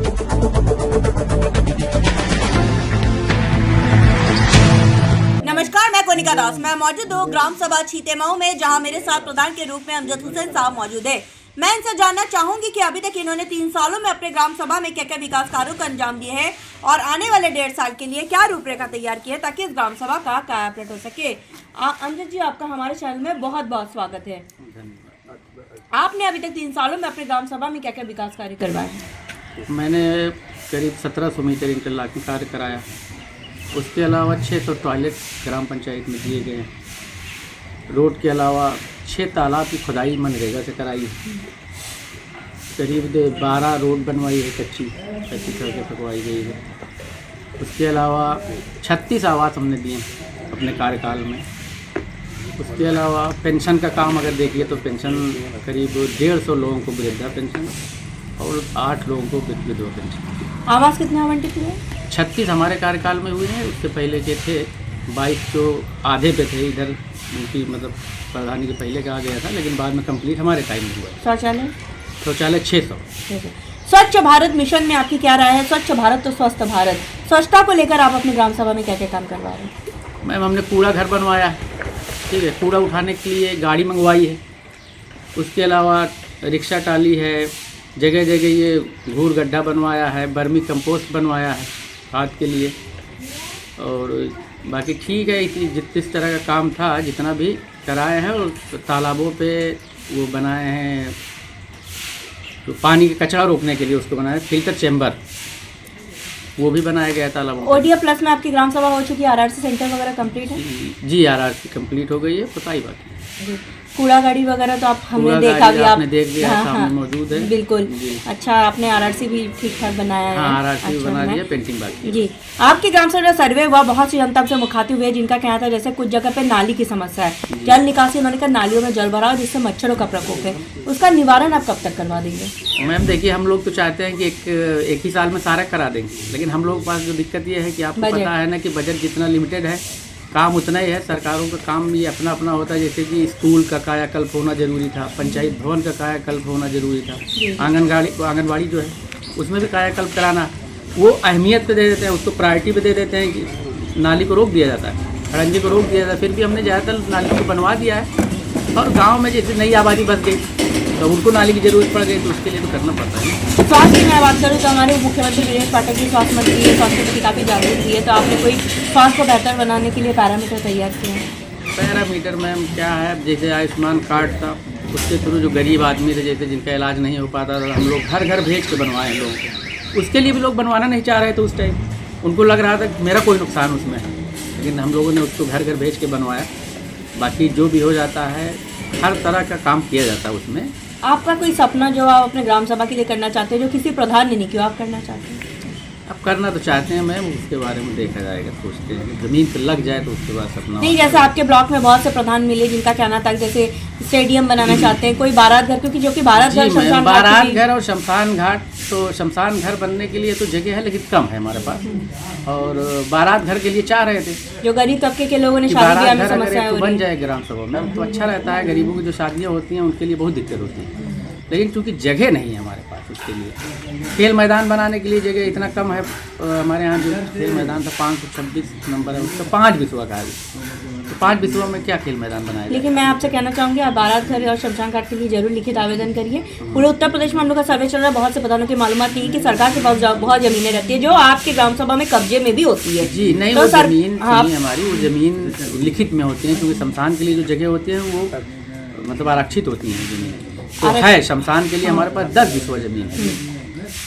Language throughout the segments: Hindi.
नमस्कार, मैं कोनिका दास। मैं मौजूद हूँ ग्राम सभा छीतेमऊ में, जहां मेरे साथ प्रधान के रूप में अमजद हुसैन साहब मौजूद है। मैं इनसे जानना चाहूंगी कि अभी तक इन्होंने 3 सालों में अपने ग्राम सभा में क्या क्या विकास कार्यों को अंजाम दिए हैं और आने वाले 1.5 साल के लिए क्या रूपरेखा तैयार की है ताकि इस ग्राम सभा का कायापलट हो सके। अमजद जी, आपका हमारे चैनल में बहुत बहुत स्वागत है। आपने अभी तक 3 सालों में अपने ग्राम सभा में क्या क्या विकास कार्य करवाए हैं? मैंने करीब 1700 मीटर इंटरलॉकिंग कार्य कराया। उसके अलावा 600 टॉयलेट ग्राम पंचायत में दिए गए हैं। रोड के अलावा 6 तालाब की खुदाई मनरेगा से कराई है। करीब 12 रोड बनवाई है, कच्ची सड़कें पकवाई गई है। उसके अलावा 36 आवास हमने दिए अपने कार्यकाल में। उसके अलावा पेंशन का काम अगर देखिए तो पेंशन करीब 150 लोगों को वृद्धा पेंशन और 8 लोगों को विधवा पेंशन। आवास कितने आवंटित हुए? 36 हमारे कार्यकाल में हुए हैं। उससे पहले के थे 22 जो आधे पे थे, इधर उनकी मतलब प्रधानी के पहले कहा गया था, लेकिन बाद में कंप्लीट हमारे टाइम में हुआ। शौचालय 600। स्वच्छ भारत मिशन में आपकी क्या राय है? स्वच्छ भारत तो स्वस्थ भारत, स्वच्छता को लेकर आप अपने ग्राम सभा में क्या क्या काम करवा रहे हैं? मैम, हमने कूड़ा घर बनवाया है, ठीक है। कूड़ा उठाने के लिए गाड़ी मंगवाई है। उसके अलावा रिक्शा टाली है, जगह जगह ये घूर गड्ढा बनवाया है, बर्मी कंपोस्ट बनवाया है खाद के लिए। और बाकी ठीक है, जिस तरह का काम था जितना भी कराए हैं। और तालाबों पे वो बनाए हैं तो पानी का कचरा रोकने के लिए उसको बनाया फिल्टर चैम्बर, वो भी बनाया गया तालाबों। ओडिया प्लस में आपकी ग्राम सभा हो चुकी है, आरआरसी सेंटर वगैरह कंप्लीट है? जी, आरआरसी कंप्लीट हो गई है, पता ही बात है। कूड़ा गाड़ी वगैरह तो आप हमने देखा भी, आपने देख लिया, सामने मौजूद है। बिल्कुल। अच्छा, आपने आरआरसी भी ठीक ठाक बनाया है? हाँ, आरआरसी भी बना दिया, पेंटिंग बाकी है। जी, आपके ग्राम सभा सर्वे हुआ, बहुत सी जनता से मुखातिब हुए जिनका कहना था जैसे कुछ जगह पे नाली की समस्या है, जल निकासी, उन्होंने कहा नालियों में जल भराव जिससे मच्छरों का प्रकोप है, उसका निवारण आप कब तक करवा देंगे? मैम देखिए, हम लोग तो चाहते हैं कि एक ही साल में सारा करा देंगे, लेकिन हम लोग के पास जो दिक्कत ये है कि आपको पता है ना कि बजट जितना लिमिटेड है, काम उतना ही है। सरकारों का काम भी अपना अपना होता है। जैसे कि स्कूल का कायाकल्प होना जरूरी था, पंचायत भवन का कायाकल्प होना जरूरी था, आंगनबाड़ी जो है उसमें भी कायाकल्प कराना, वो अहमियत पे दे देते हैं, उसको प्रायोरिटी पे दे देते हैं कि नाली को रोक दिया जाता है, खड़ंजे को रोक दिया जाता है। फिर भी हमने ज़्यादातर नाली को बनवा दिया है। और गाँव में जैसे नई आबादी बस गई तो उनको नाली की जरूरत पड़ गई, तो उसके लिए तो करना पड़ता है। स्वास्थ्य की मैं बात करूँ तो हमारे मुख्यमंत्री वीरेंद्र पाठक जी स्वास्थ्य मंत्री है, स्वास्थ्य प्रति काफ़ी जागरूक हुई है, तो आपने कोई स्वास्थ्य को बेहतर बनाने के लिए पैरामीटर तैयार किए हैं? पैरामीटर मैम क्या है, जैसे आयुष्मान कार्ड था, उसके थ्रू जो गरीब आदमी थे, जैसे जिनका इलाज नहीं हो पाता था, हम लोग घर घर भेज के बनवाए लोगों को। उसके लिए भी लोग बनवाना नहीं चाह रहे थे उस टाइम, उनको लग रहा था कि मेरा कोई नुकसान उसमें है, लेकिन हम लोगों ने उसको घर घर भेज के बनवाया। बाकी जो भी हो जाता है, हर तरह का काम किया जाता है उसमें। आपका कोई सपना जो आप अपने ग्राम सभा के लिए करना चाहते हैं, जो किसी प्रधान ने नहीं किया, आप करना चाहते हैं? अब करना तो चाहते हैं मैम, उसके बारे में देखा जाएगा, सोचते हैं कि ज़मीन पर लग जाए तो उसके बाद सपना नहीं। जैसे आपके ब्लॉक में बहुत से प्रधान मिले जिनका कहना था जैसे स्टेडियम बनाना चाहते हैं, कोई बारात घर, क्योंकि जो कि बारात घर और शमशान घाट, तो शमशान घर बनने के लिए तो जगह है लेकिन कम है हमारे पास, और बारात घर के लिए चाह रहे थे जो गरीब तबके के लोगों ने शादी ब्याह में समस्या बन जाए ग्राम सभा में तो अच्छा रहता है। गरीबों की जो शादियाँ होती हैं उनके लिए बहुत दिक्कत होती है, लेकिन चूँकि जगह नहीं है हमारे पास उसके लिए। खेल मैदान बनाने के लिए जगह इतना कम है। हमारे यहाँ जो खेल मैदान था 526 नंबर है, उसका 5 बिस्वा का है, तो 5 बिस्वा में क्या खेल मैदान बनाया? लेकिन मैं आपसे कहना चाहूँगी, आप बारात घर और शमशान घाट के लिए जरूर लिखित आवेदन करिए। पूरे उत्तर प्रदेश में हम लोग का सर्वे चल रहा है, बहुत से प्रधानों की मालूमात नहीं कि सरकार के पास बहुत जमीनें रहती है जो आपके ग्राम सभा में कब्जे में भी होती है। जी नहीं, तो वो जमीन हमारी, वो जमीन लिखित में होती है, क्योंकि शमशान के लिए जो जगह होती है वो मतलब आरक्षित होती है जमीन। तो है शमशान के लिए हमारे पास 10 बिस्वा जमीन है,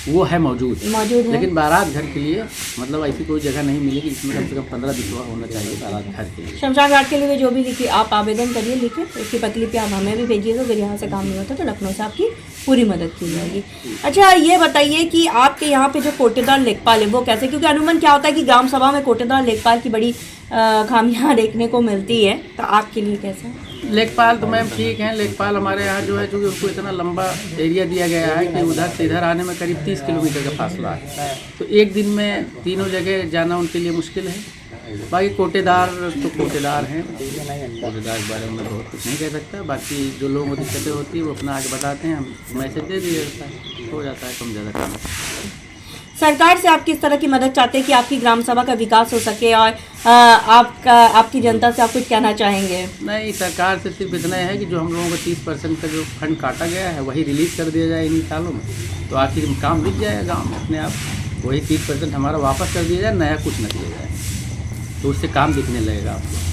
वो है मौजूद है। लेकिन बारात घर के लिए मतलब ऐसी कोई जगह नहीं मिलेगी जिसमें कम से कम 15 बिस्वा होना चाहिए बारात घर के लिए। शमशान घाट के लिए जो भी लिखिए आप आवेदन करिए, लिखिए, उसकी प्रतिलिपि आप हमें भी भेजिए, तो अगर यहाँ से काम नहीं होता तो लखनऊ से आपकी पूरी मदद की जाएगी। अच्छा, ये बताइए कि आपके यहाँ पे जो कोटेदार लेखपाल है वो कैसे, क्योंकि अनुमान क्या होता है कि ग्राम सभा में कोटेदार लेखपाल की बड़ी खामियां देखने को मिलती है, तो आपके लिए कैसा? लेखपाल तो मैम ठीक हैं। लेखपाल हमारे यहाँ जो है, चूँकि उसको इतना लंबा एरिया दिया गया है कि उधर से इधर आने में करीब 30 किलोमीटर का फासला है, तो एक दिन में तीनों जगह जाना उनके लिए मुश्किल है। बाकी कोटेदार तो कोटेदार हैं, कोटेदार के बारे में बहुत कुछ नहीं कह सकता। बाकी जो लोगों को दिक्कतें होती है वो अपना आगे बताते हैं, हम मैसेज दे दिया जाता है, हो जाता है कम ज़्यादा काम। सरकार से आप किस तरह की मदद चाहते हैं कि आपकी ग्राम सभा का विकास हो सके, और आपकी जनता से आप कुछ कहना चाहेंगे? नहीं, सरकार से सिर्फ इतना है कि जो हम लोगों को 30% का जो फंड काटा गया है वही रिलीज़ कर दिया जाए इन्हीं सालों में, तो आखिर काम बिक जाएगा गाँव में अपने आप। वही 30% हमारा वापस कर दिया जाए, नया कुछ न दिया जाए, तो उससे काम दिखने लगेगा आपको।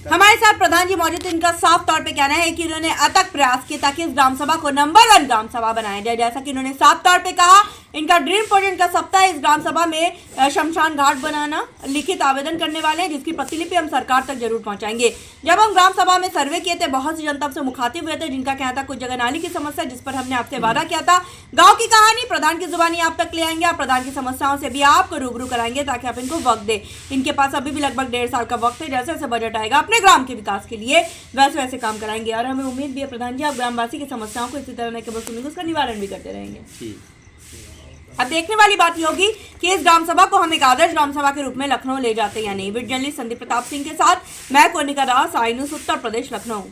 हमारे साथ प्रधान जी मौजूद थे। इनका साफ तौर पे कहना है कि उन्होंने अथक प्रयास किए ताकि इस ग्राम सभा को नंबर 1 ग्राम सभा बनाया जाए। जैसा कि उन्होंने साफ तौर पे कहा, इनका ड्रीम प्रोजेक्ट का सप्ताह इस ग्राम सभा में शमशान घाट बनाना। लिखित आवेदन करने वाले हैं जिसकी प्रतिलिपि हम सरकार तक जरूर पहुंचाएंगे। जब हम ग्राम सभा में सर्वे किए थे, बहुत सी जनता से मुखातिब हुए थे जिनका कहना था कुछ जगह नाली की समस्या, जिस पर हमने आपसे वादा किया था। गाँव की कहानी प्रधान की जुबानी आप तक ले आएंगे, आप प्रधान की समस्याओं से भी आपको रूबरू कराएंगे ताकि आप इनको वक्त दे। इनके पास अभी भी लगभग 1.5 साल का वक्त है। जैसे जैसे बजट आएगा अपने ग्राम के विकास के लिए वैसे वैसे काम कराएंगे, और हमें उम्मीद भी है प्रधान जी आप ग्रामवासी की समस्याओं को इसी तरह न केवल सुनेंगे, उसका निवारण भी करते रहेंगे। अब देखने वाली बात यह होगी कि इस ग्राम सभा को हम एक आदर्श ग्राम सभा के रूप में लखनऊ ले जाते या नहीं। वीडियो जर्नलिस्ट संदीप प्रताप सिंह के साथ मैं कोनिका दास, आई न्यूज़ उत्तर प्रदेश, लखनऊ।